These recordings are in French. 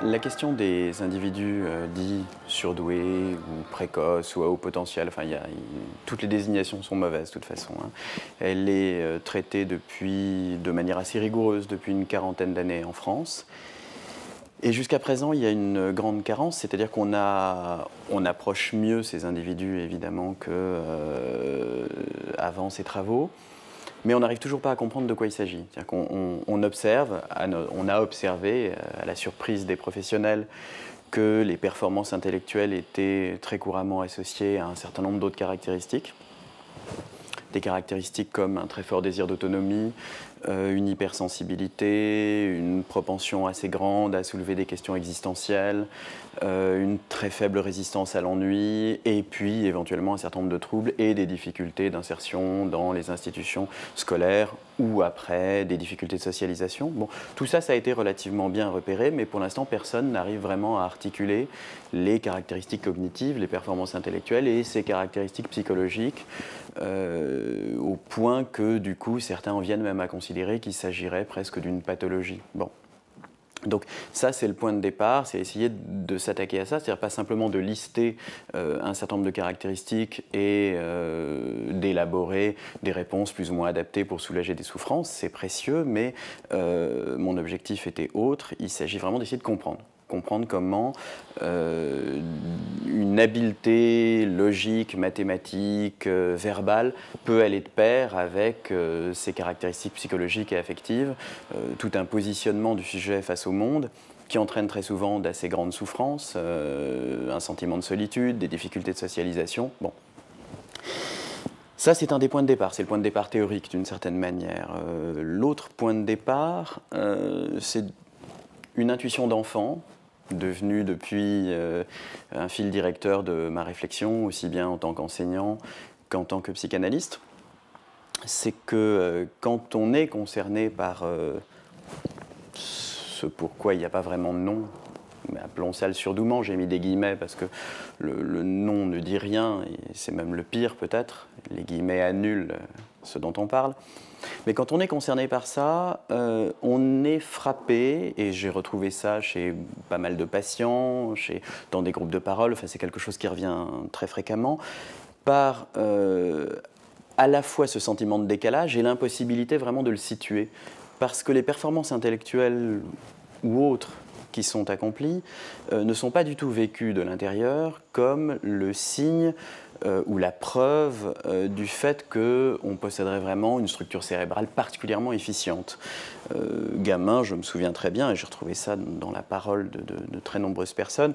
la question des individus dits surdoués ou précoces ou à haut potentiel, enfin, toutes les désignations sont mauvaises de toute façon, hein. Elle est traitée de manière assez rigoureuse depuis une quarantaine d'années en France. Et jusqu'à présent, il y a une grande carence, c'est-à-dire qu'on approche mieux ces individus évidemment qu'avant ces travaux. Mais on n'arrive toujours pas à comprendre de quoi il s'agit. C'est-à-dire qu'on observe, on a observé, à la surprise des professionnels, que les performances intellectuelles étaient très couramment associées à un certain nombre d'autres caractéristiques. Des caractéristiques comme un très fort désir d'autonomie, une hypersensibilité, une propension assez grande à soulever des questions existentielles, une très faible résistance à l'ennui, et puis éventuellement un certain nombre de troubles et des difficultés d'insertion dans les institutions scolaires ou après des difficultés de socialisation. Bon, tout ça, ça a été relativement bien repéré, mais pour l'instant, personne n'arrive vraiment à articuler les caractéristiques cognitives, les performances intellectuelles et ces caractéristiques psychologiques, au point que, du coup, certains en viennent même à considérer qu'il s'agirait presque d'une pathologie. Bon. Donc ça, c'est le point de départ, c'est essayer de s'attaquer à ça, c'est-à-dire pas simplement de lister un certain nombre de caractéristiques et d'élaborer des réponses plus ou moins adaptées pour soulager des souffrances, c'est précieux, mais mon objectif était autre, il s'agit vraiment d'essayer de comprendre comment une habileté logique, mathématique, verbale peut aller de pair avec ces caractéristiques psychologiques et affectives, tout un positionnement du sujet face au monde qui entraîne très souvent d'assez grandes souffrances, un sentiment de solitude, des difficultés de socialisation. Bon. Ça, c'est un des points de départ, c'est le point de départ théorique d'une certaine manière. L'autre point de départ, c'est une intuition d'enfant, devenu depuis un fil directeur de ma réflexion, aussi bien en tant qu'enseignant qu'en tant que psychanalyste. C'est que quand on est concerné par ce pourquoi il n'y a pas vraiment de nom, mais appelons ça le surdouement, j'ai mis des guillemets parce que le nom ne dit rien, et c'est même le pire peut-être, les guillemets annulent ce dont on parle. Mais quand on est concerné par ça, on est frappé, et j'ai retrouvé ça chez pas mal de patients, dans des groupes de parole, enfin, c'est quelque chose qui revient très fréquemment, par à la fois ce sentiment de décalage et l'impossibilité vraiment de le situer. Parce que les performances intellectuelles ou autres qui sont accomplies ne sont pas du tout vécues de l'intérieur comme le signe ou la preuve du fait qu'on posséderait vraiment une structure cérébrale particulièrement efficiente. Gamin, je me souviens très bien, et j'ai retrouvé ça dans la parole de très nombreuses personnes,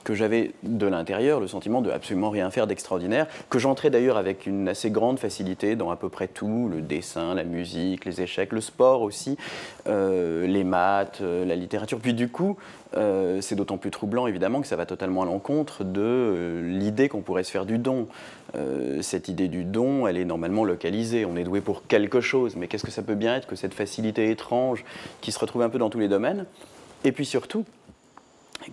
que j'avais de l'intérieur le sentiment de absolument rien faire d'extraordinaire, que j'entrais d'ailleurs avec une assez grande facilité dans à peu près tout, le dessin, la musique, les échecs, le sport aussi, les maths, la littérature. Puis du coup, c'est d'autant plus troublant évidemment que ça va totalement à l'encontre de l'idée qu'on pourrait se faire du don. Cette idée du don, elle est normalement localisée, on est doué pour quelque chose, mais qu'est-ce que ça peut bien être que cette facilité étrange qui se retrouve un peu dans tous les domaines? Et puis surtout,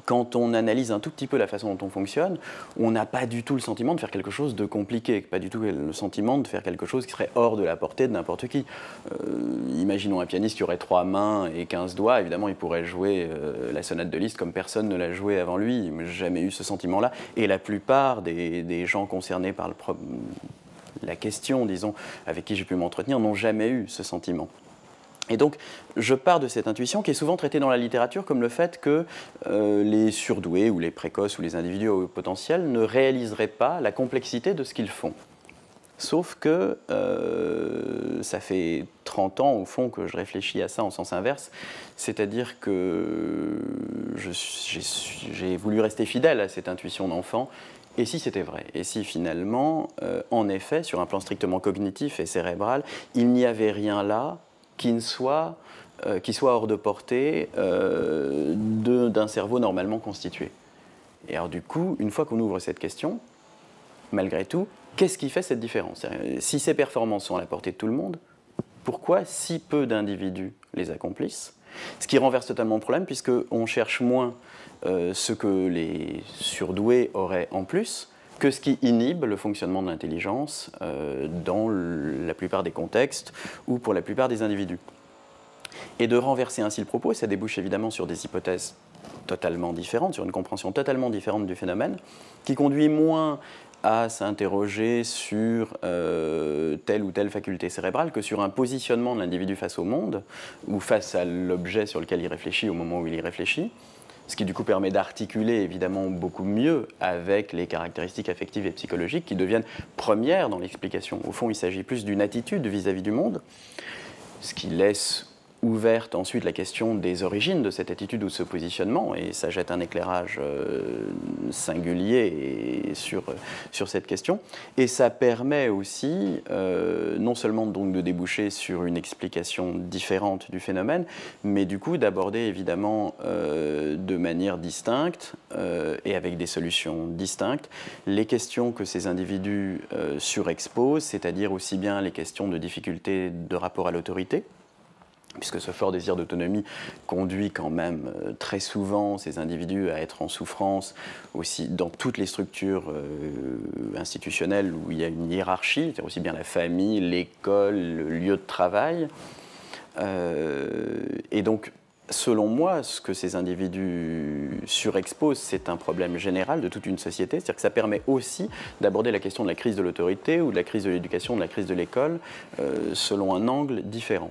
quand on analyse un tout petit peu la façon dont on fonctionne, on n'a pas du tout le sentiment de faire quelque chose de compliqué, pas du tout le sentiment de faire quelque chose qui serait hors de la portée de n'importe qui. Imaginons un pianiste qui aurait 3 mains et 15 doigts, évidemment il pourrait jouer la sonate de Liszt comme personne ne l'a joué avant lui, mais j'ai jamais eu ce sentiment-là, et la plupart des gens concernés par la question, disons, avec qui j'ai pu m'entretenir, n'ont jamais eu ce sentiment. Et donc, je pars de cette intuition qui est souvent traitée dans la littérature comme le fait que les surdoués ou les précoces ou les individus à haut potentiel ne réaliseraient pas la complexité de ce qu'ils font. Sauf que ça fait 30 ans, au fond, que je réfléchis à ça en sens inverse, c'est-à-dire que j'ai voulu rester fidèle à cette intuition d'enfant. Et si c'était vrai? Et si finalement, en effet, sur un plan strictement cognitif et cérébral, il n'y avait rien là qui soit hors de portée d'un cerveau normalement constitué. Et alors du coup, une fois qu'on ouvre cette question, malgré tout, qu'est-ce qui fait cette différence? Si ces performances sont à la portée de tout le monde, pourquoi si peu d'individus les accomplissent? Ce qui renverse totalement le problème, puisqu'on cherche moins ce que les surdoués auraient en plus, que ce qui inhibe le fonctionnement de l'intelligence dans la plupart des contextes ou pour la plupart des individus. Et de renverser ainsi le propos, ça débouche évidemment sur des hypothèses totalement différente, sur une compréhension totalement différente du phénomène, qui conduit moins à s'interroger sur telle ou telle faculté cérébrale que sur un positionnement de l'individu face au monde ou face à l'objet sur lequel il réfléchit au moment où il y réfléchit, ce qui du coup permet d'articuler évidemment beaucoup mieux avec les caractéristiques affectives et psychologiques qui deviennent premières dans l'explication. Au fond, il s'agit plus d'une attitude vis-à-vis du monde, ce qui laisse ouverte ensuite la question des origines de cette attitude ou de ce positionnement, et ça jette un éclairage singulier sur cette question. Et ça permet aussi non seulement donc de déboucher sur une explication différente du phénomène, mais du coup d'aborder évidemment de manière distincte et avec des solutions distinctes les questions que ces individus surexposent, c'est-à-dire aussi bien les questions de difficulté de rapport à l'autorité, puisque ce fort désir d'autonomie conduit quand même très souvent ces individus à être en souffrance aussi dans toutes les structures institutionnelles où il y a une hiérarchie, c'est-à-dire aussi bien la famille, l'école, le lieu de travail. Et donc, selon moi, ce que ces individus surexposent, c'est un problème général de toute une société. C'est-à-dire que ça permet aussi d'aborder la question de la crise de l'autorité ou de la crise de l'éducation, de la crise de l'école, selon un angle différent.